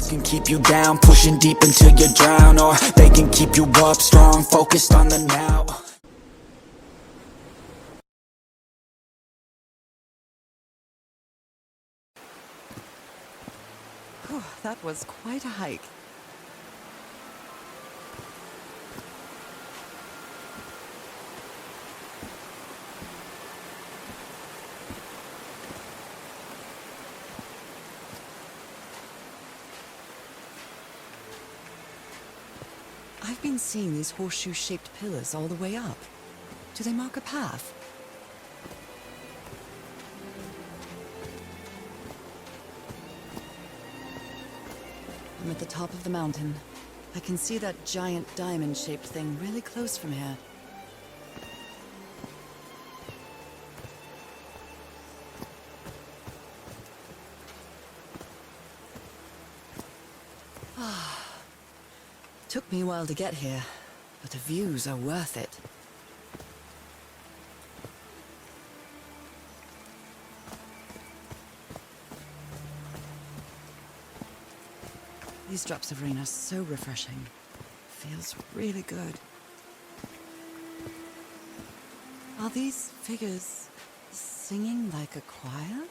Can keep you down, pushing deep until you drown, or they can keep you up strong, focused on the now. Whew, that was quite a hike. I've been seeing these horseshoe-shaped pillars all the way up. Do they mark a path? I'm at the top of the mountain. I can see that giant diamond-shaped thing really close from here. Took me a while to get here, but the views are worth it. These drops of rain are so refreshing. Feels really good. Are these figures singing like a choir?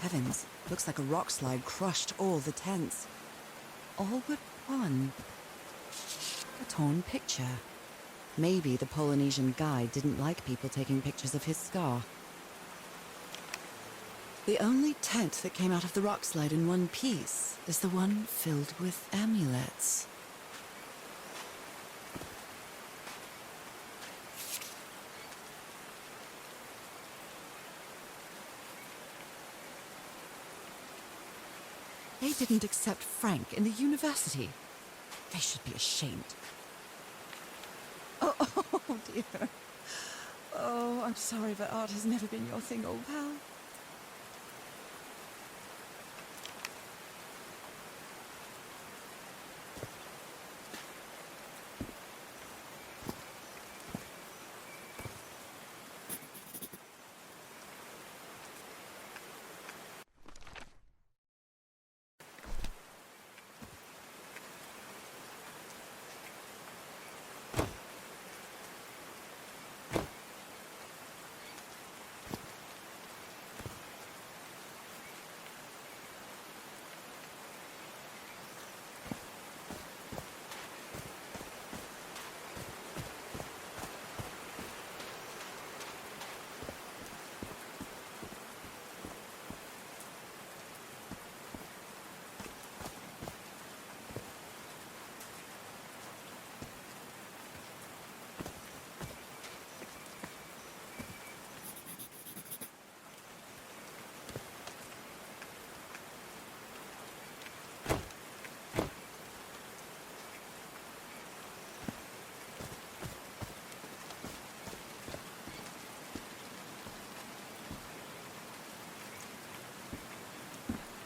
Heavens, looks like a rock slide crushed all the tents. All but one. A torn picture. Maybe the Polynesian guide didn't like people taking pictures of his scar. The only tent that came out of the rock slide in one piece is the one filled with amulets. They didn't accept Frank in the university. They should be ashamed. Oh dear. Oh, I'm sorry, but art has never been your thing, old pal.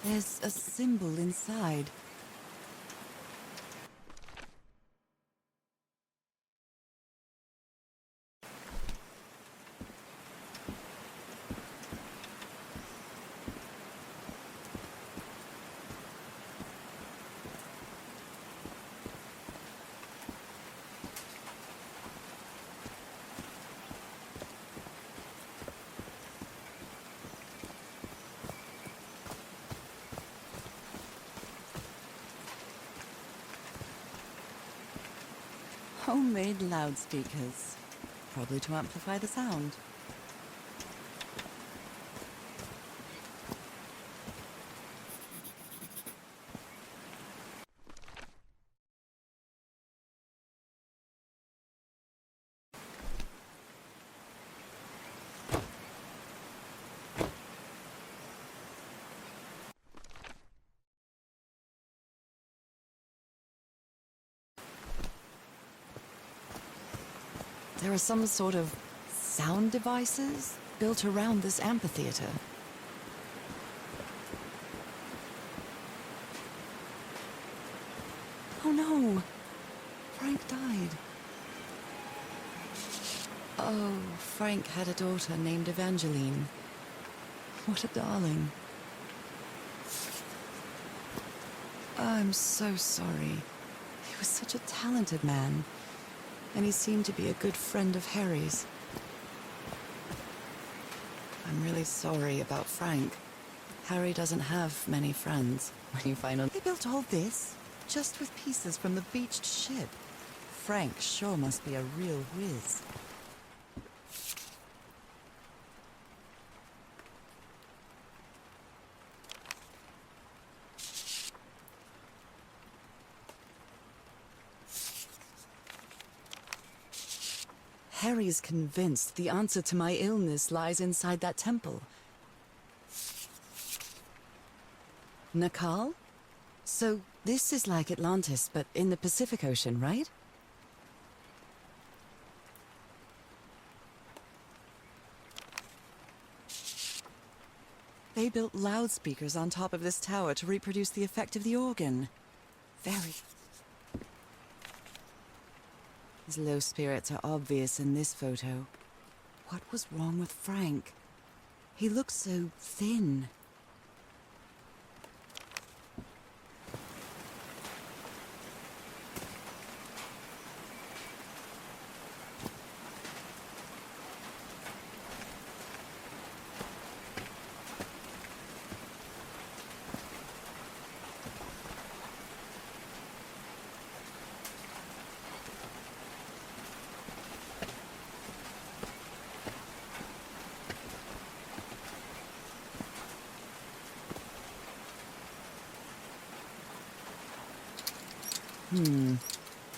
There's a symbol inside. Homemade loudspeakers, probably to amplify the sound. There are some sort of sound devices built around this amphitheater. no. Frank died. Oh, Frank had a daughter named Evangeline. What a darling. I'm so sorry. He was such a talented man, and he seemed to be a good friend of Harry's. I'm really sorry about Frank. Harry doesn't have many friends. When you find out they built all this just with pieces from the beached ship. Frank sure must be a real whiz. Harry's convinced the answer to my illness lies inside that temple. Nakal? So this is like Atlantis, but in the Pacific Ocean, right? They built loudspeakers on top of this tower to reproduce the effect of the organ. Very. His low spirits are obvious in this photo. What was wrong with Frank? He looked so thin.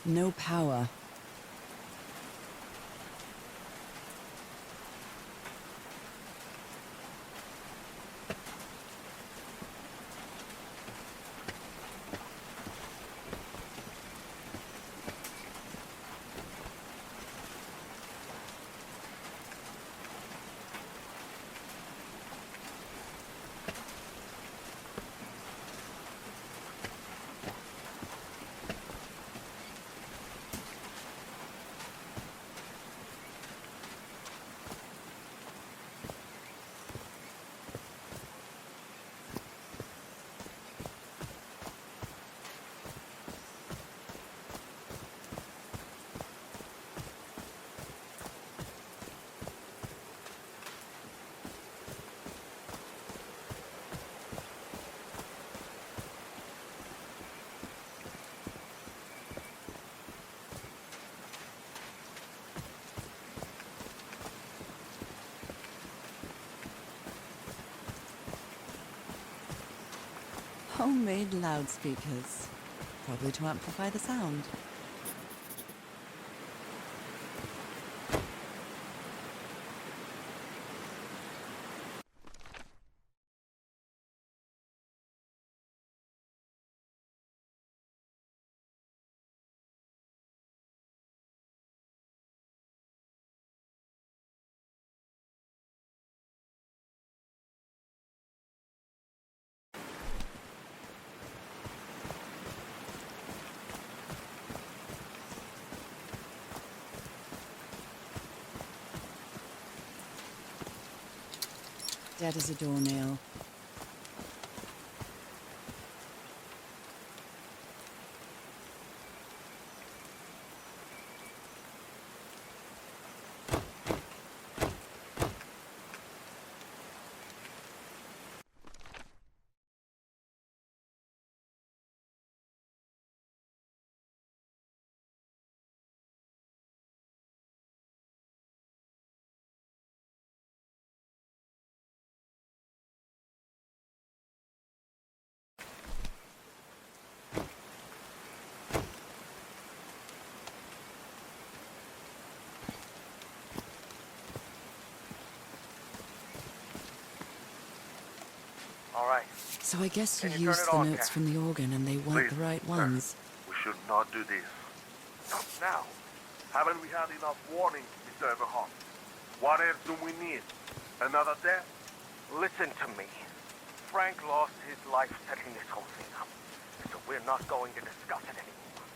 No power. Homemade loudspeakers. Probably to amplify the sound. Dead as a doornail. All right. So I guess you Can you turn used it the on, notes Cat? from the organ and they weren't Please, the right sir. ones. We should not do this. Not now. Haven't we had enough warning, Mr. Everhart? What else do we need? Another death? Listen to me. Frank lost his life setting this whole thing up. So we're not going to discuss it anymore.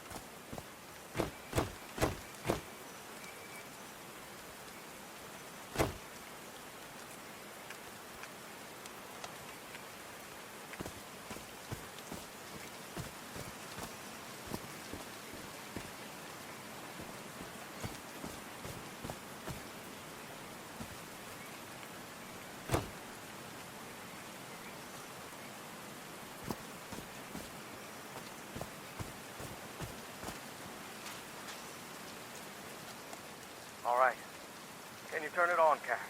on, Cass.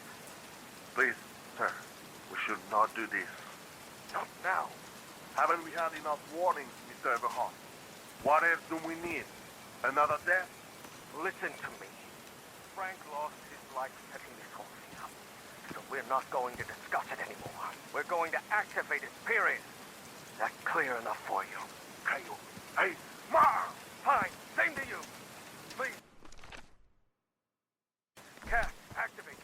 Please, sir. We should not do this. Not now. Haven't we had enough warnings, Mr. Everhart? What else do we need? Another death? Listen to me. Frank lost his life setting this whole thing up. So we're not going to discuss it anymore. We're going to activate it, period. That clear enough for you? Caillou. Hey, Mar! Fine. Same to you. Please. Cass, activate.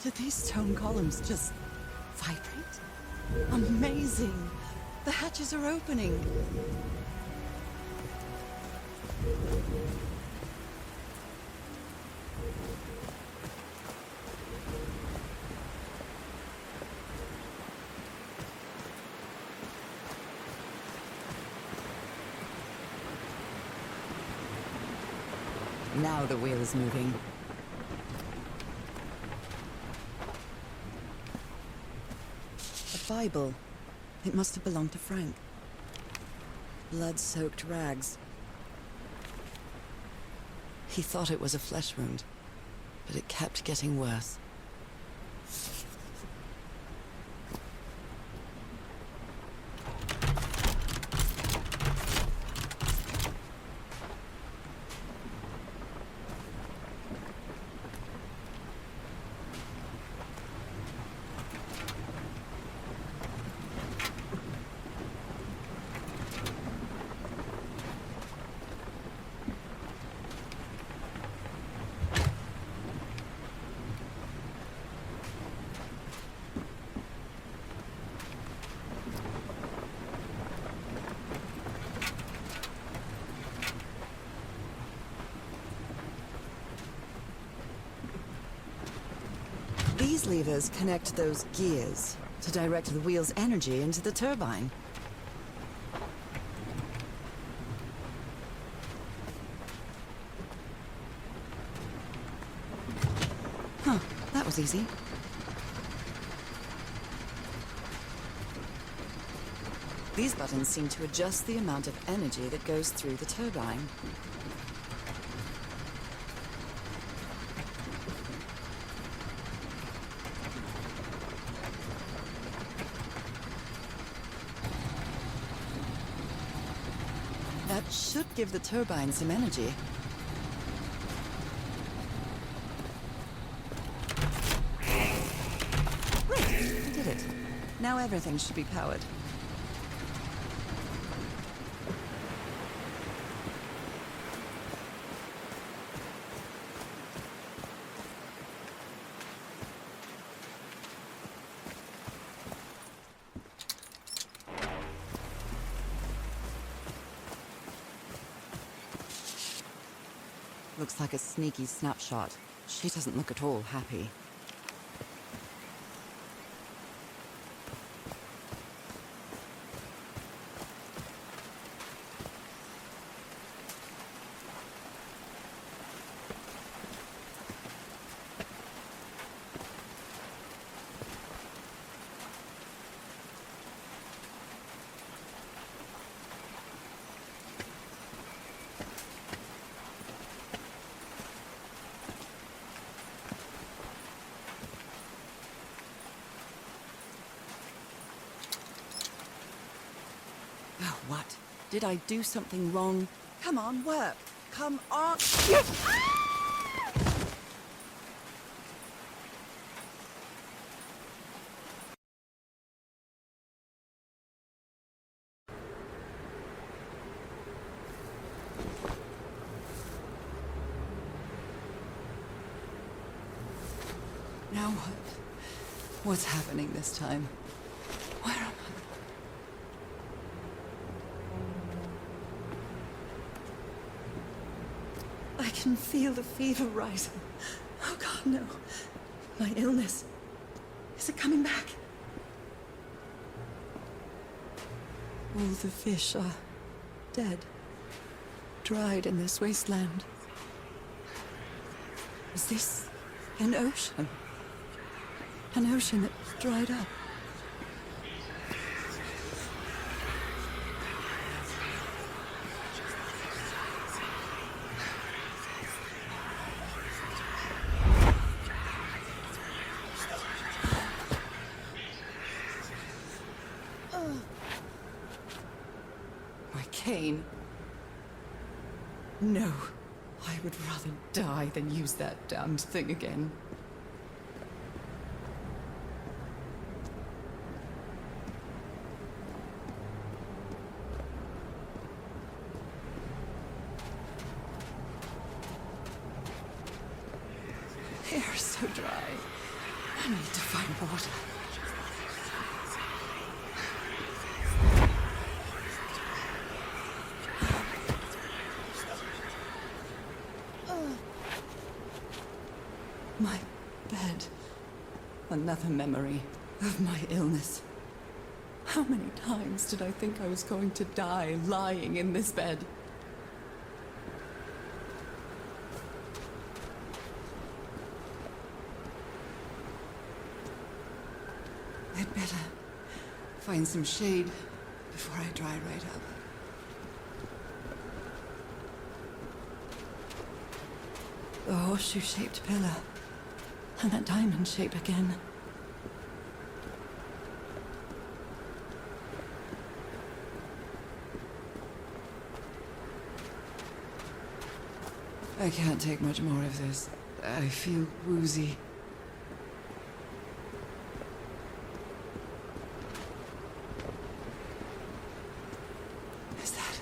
Did these stone columns just vibrate? Amazing! The hatches are opening. Now the wheel is moving. A Bible. It must have belonged to Frank. Blood-soaked rags. He thought it was a flesh wound, but it kept getting worse. These levers connect those gears to direct the wheel's energy into the turbine. Huh, that was easy. These buttons seem to adjust the amount of energy that goes through the turbine. That should give the turbine some energy. Great, we did it. Now everything should be powered. Looks like a sneaky snapshot. She doesn't look at all happy. Oh, what? Did I do something wrong? Come on, work! Come on! Now what? What's happening this time? Where am I? I can feel the fever rising. Oh God, no. My illness. Is it coming back? All the fish are dead. Dried in this wasteland. Is this an ocean? An ocean that dried up? My cane? No. I would rather die than use that damned thing again. Hair is so dry. I need to find water. My bed. Another memory of my illness. How many times did I think I was going to die lying in this bed? I'd better find some shade before I dry right up. The horseshoe-shaped pillar. And that diamond shape again. I can't take much more of this. I feel woozy. Is that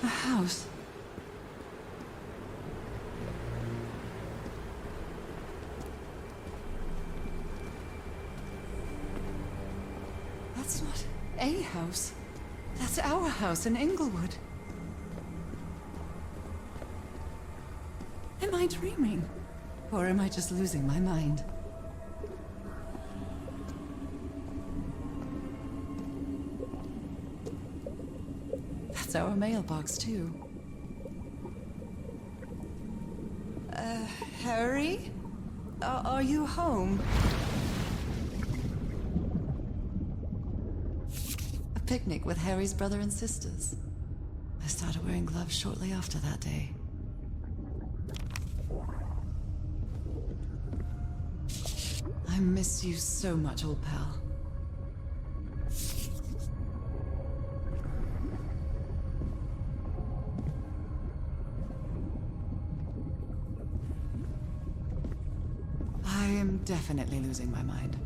a house? That's not a house. That's our house in Inglewood. Am I dreaming? Or am I just losing my mind? That's our mailbox, too. Harry? Are you home? A picnic with Harry's brother and sisters. I started wearing gloves shortly after that day. I miss you so much, old pal. I am definitely losing my mind.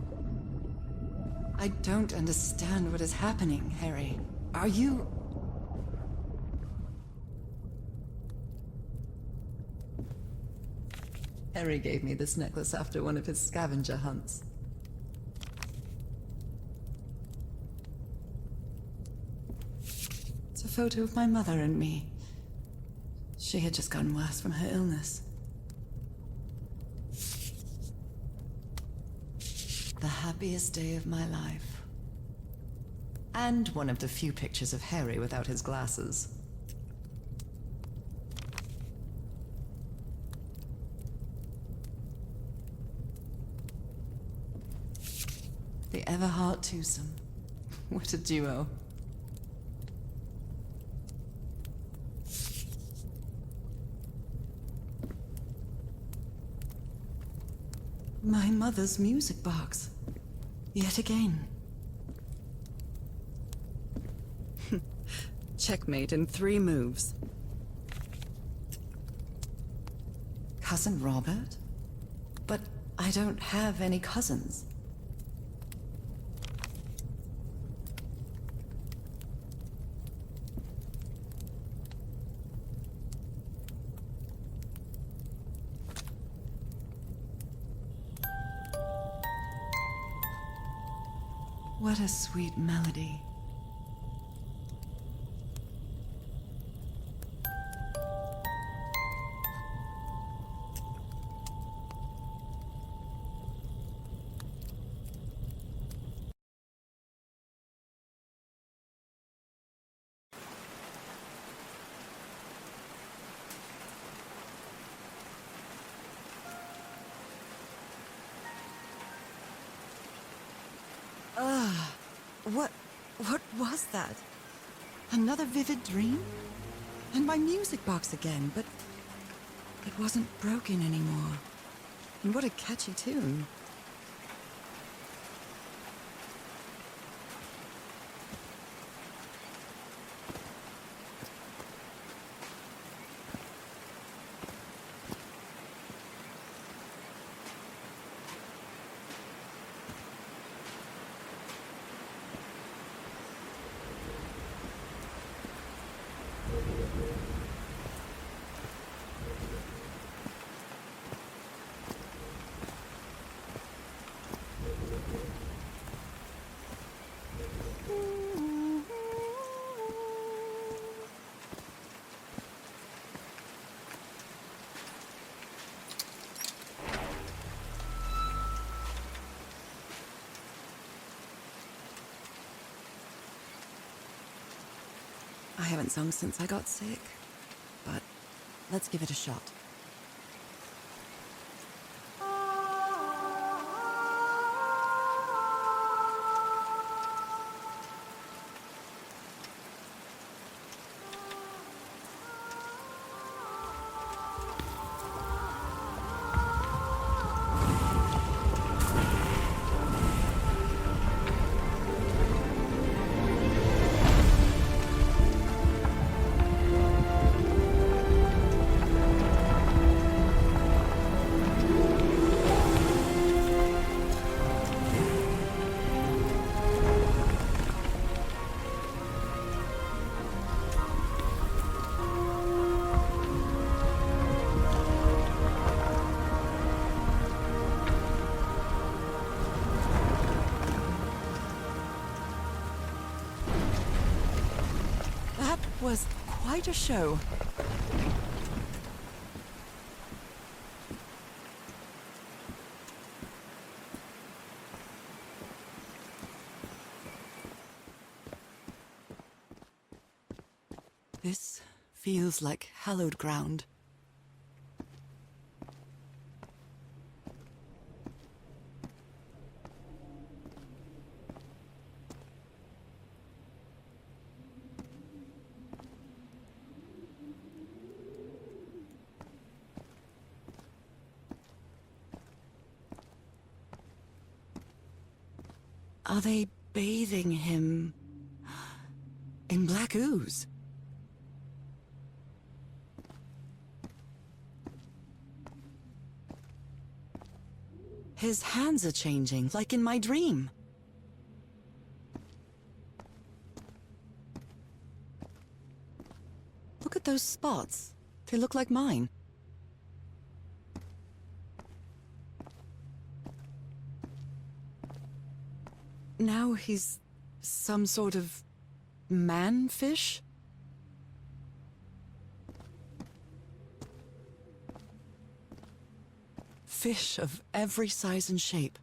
I don't understand what is happening, Harry. Are you... Harry gave me this necklace after one of his scavenger hunts. It's a photo of my mother and me. She had just gotten worse from her illness. The happiest day of my life. And one of the few pictures of Harry without his glasses. The Everhart twosome. What a duo. My mother's music box. Yet again. Checkmate in 3 moves. Cousin Robert? But I don't have any cousins. What a sweet melody. What was that? Another vivid dream? And my music box again, but it wasn't broken anymore. And what a catchy tune. I haven't sung since I got sick, but let's give it a shot. That was quite a show. This feels like hallowed ground. Are they bathing him in black ooze? His hands are changing, like in my dream. Look at those spots. They look like mine. Now he's some sort of man-fish? Fish of every size and shape.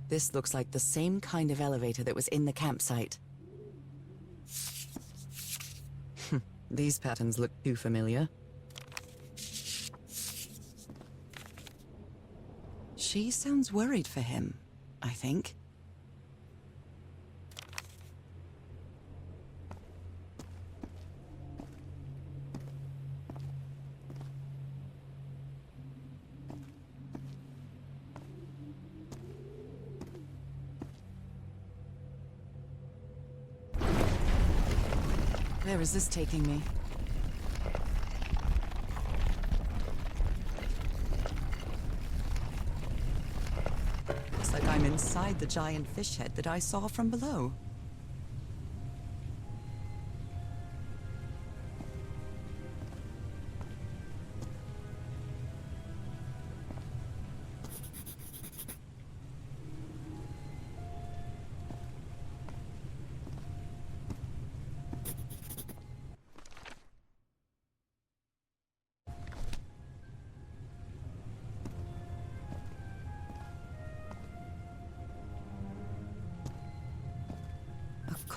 This looks like the same kind of elevator that was in the campsite. These patterns look too familiar. She sounds worried for him, I think. Where is this taking me? Looks like I'm inside the giant fish head that I saw from below.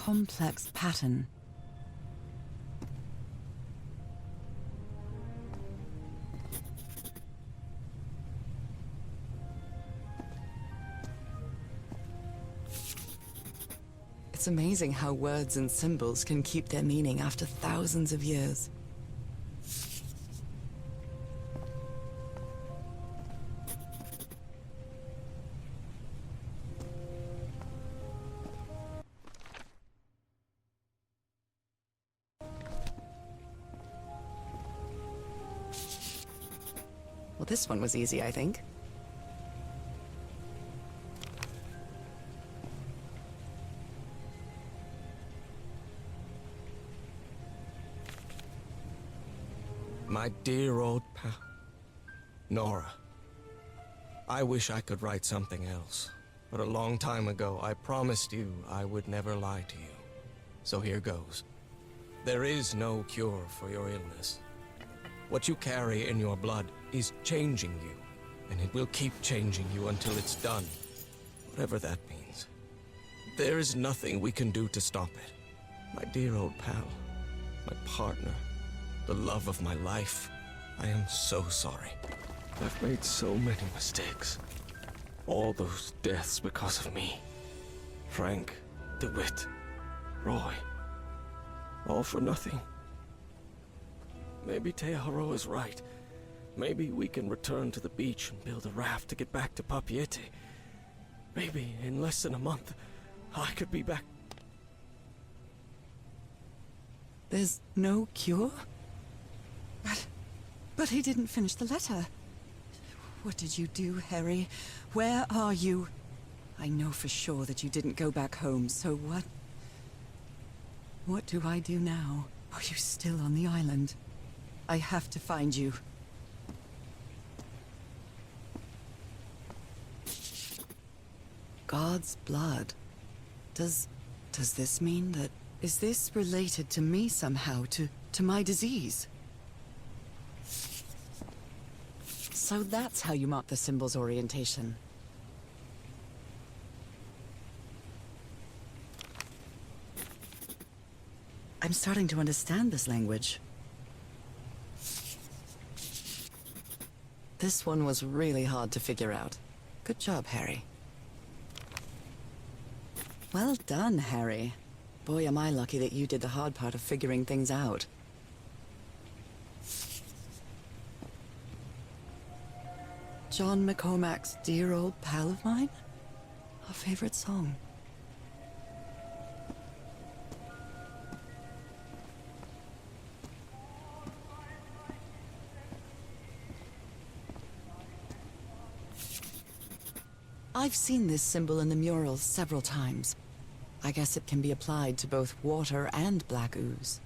complex pattern. It's amazing how words and symbols can keep their meaning after thousands of years. Well, this one was easy, I think. My dear old pal, Nora. I wish I could write something else, but a long time ago I promised you I would never lie to you. So here goes. There is no cure for your illness. What you carry in your blood is changing you, and it will keep changing you until it's done, whatever that means. There is nothing we can do to stop it. My dear old pal, my partner, the love of my life, I am so sorry. I've made so many mistakes. All those deaths because of me. Frank, DeWitt, Roy, all for nothing. Maybe Teodoro is right. Maybe we can return to the beach and build a raft to get back to Papiete. Maybe in less than a month, I could be back. There's no cure? But he didn't finish the letter. What did you do, Harry? Where are you? I know for sure that you didn't go back home, so what? What do I do now? Are you still on the island? I have to find you. God's blood. Does this mean that... Is this related to me somehow, to my disease? So that's how you mark the symbol's orientation. I'm starting to understand this language. This one was really hard to figure out. Good job, Harry. Well done, Harry. Boy, am I lucky that you did the hard part of figuring things out. John McCormack's Dear Old Pal of Mine? Our favorite song. I've seen this symbol in the murals several times. I guess it can be applied to both water and black ooze.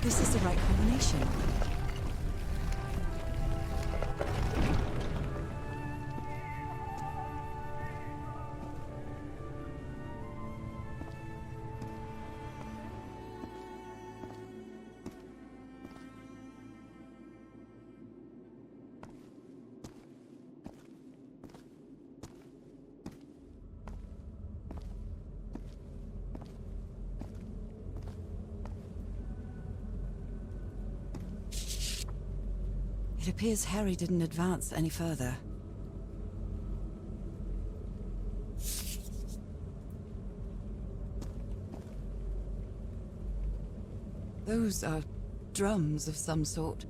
This is the right combination. It appears Harry didn't advance any further. Those are drums of some sort.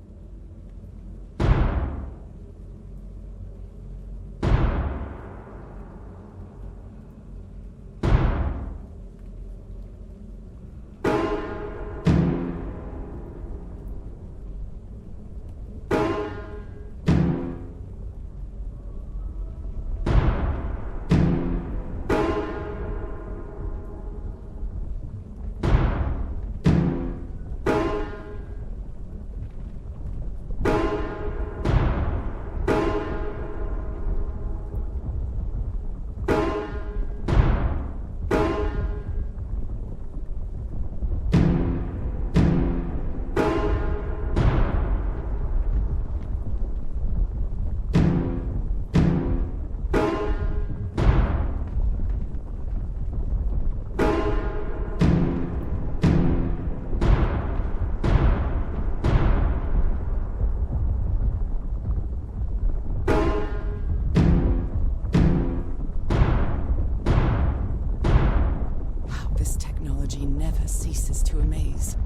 technology never ceases to amaze.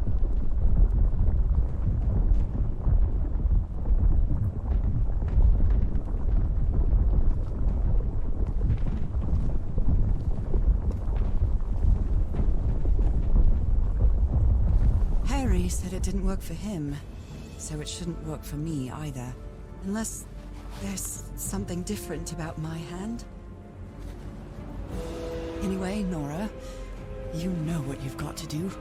Harry said it didn't work for him, so it shouldn't work for me either. Unless there's something different about my hand. Anyway, Nora, you know what you've got to do.